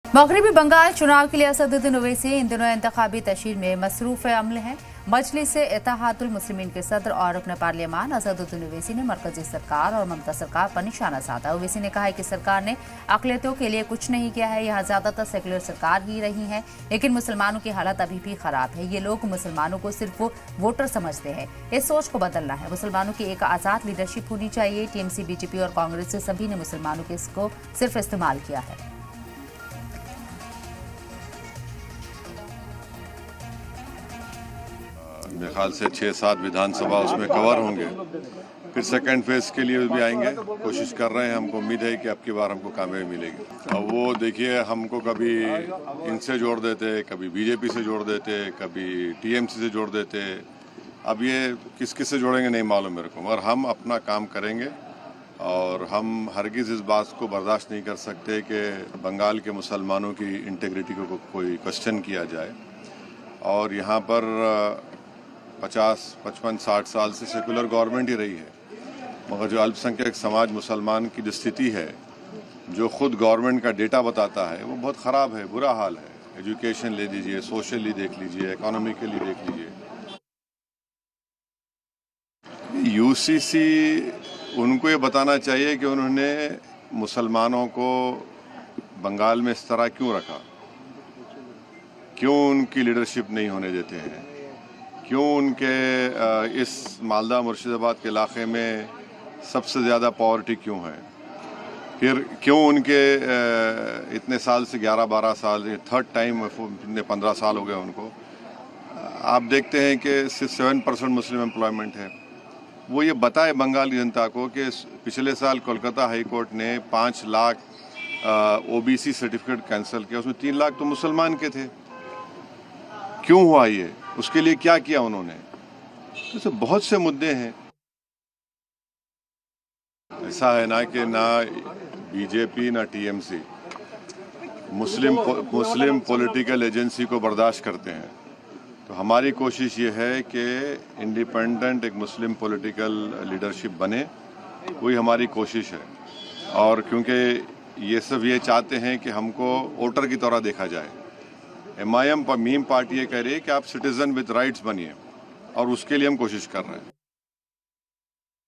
मगरबी बंगाल चुनाव के लिए असदुद्दीन ओवैसी इन दिनों इंतखाबी तशहीर में मसरूफ अमल है। मजलिस इत्तेहादुल मुस्लिमीन के सदर और रुकन पार्लियामान असदुद्दीन ओवैसी ने मरकजी सरकार और ममता सरकार पर निशाना साधा। ओवैसी ने कहा है कि सरकार ने अक़लियतों के लिए कुछ नहीं किया है, यहाँ ज्यादातर सेकुलर सरकार ही रही है, लेकिन मुसलमानों की हालत अभी भी खराब है। ये लोग मुसलमानों को सिर्फ वोटर समझते हैं, इस सोच को बदलना है। मुसलमानों की एक आज़ाद लीडरशिप होनी चाहिए। टीएमसी, बीजेपी और कांग्रेस से सभी ने मुसलमानों के इसको सिर्फ इस्तेमाल किया है। मेरे ख्याल से 6-7 विधानसभा उसमें कवर होंगे, फिर सेकंड फेज के लिए भी आएंगे। कोशिश कर रहे हैं, हमको उम्मीद है कि अब की बार हमको कामयाबी मिलेगी। अब वो देखिए, हमको कभी इनसे जोड़ देते, कभी बीजेपी से जोड़ देते, कभी टीएमसी से जोड़ देते। अब ये किस किस से जोड़ेंगे नहीं मालूम मेरे को, मगर हम अपना काम करेंगे और हम हरगिज़ इस बात को बर्दाश्त नहीं कर सकते कि बंगाल के मुसलमानों की इंटीग्रिटी को कोई क्वेश्चन किया जाए। और यहाँ पर 50, 55, 60 साल से सेकुलर गवर्नमेंट ही रही है, मगर जो अल्पसंख्यक समाज मुसलमान की जो स्थिति है, जो खुद गवर्नमेंट का डेटा बताता है, वो बहुत ख़राब है, बुरा हाल है। एजुकेशन ले लीजिए, सोशली देख लीजिए, इकोनॉमिकली देख लीजिए। यूसीसी उनको ये बताना चाहिए कि उन्होंने मुसलमानों को बंगाल में इस तरह क्यों रखा, क्यों उनकी लीडरशिप नहीं होने देते हैं, क्यों उनके इस मालदा मुर्शिदाबाद के इलाके में सबसे ज़्यादा पॉवर्टी क्यों है, फिर क्यों उनके इतने साल से 11-12 साल, थर्ड टाइम 15 साल हो गए उनको। आप देखते हैं कि सिर्फ 7% मुस्लिम एम्प्लॉयमेंट है। वो ये बताए बंगाल की जनता को कि पिछले साल कोलकाता हाई कोर्ट ने 5 लाख ओबीसी सर्टिफिकेट कैंसिल किया, उसमें 3 लाख तो मुसलमान के थे। क्यों हुआ ये, उसके लिए क्या किया उन्होंने? तो बहुत से मुद्दे हैं। ऐसा है ना कि ना बीजेपी ना टीएमसी मुस्लिम पॉलिटिकल एजेंसी को बर्दाश्त करते हैं। तो हमारी कोशिश ये है कि इंडिपेंडेंट एक मुस्लिम पॉलिटिकल लीडरशिप बने, वही हमारी कोशिश है। और क्योंकि ये सब ये चाहते हैं कि हमको वोटर की तरह देखा जाए। MIM मीम पार्टी ये कह रही है कि आप सिटीजन विद राइट्स बनिए, और उसके लिए हम कोशिश कर रहे हैं।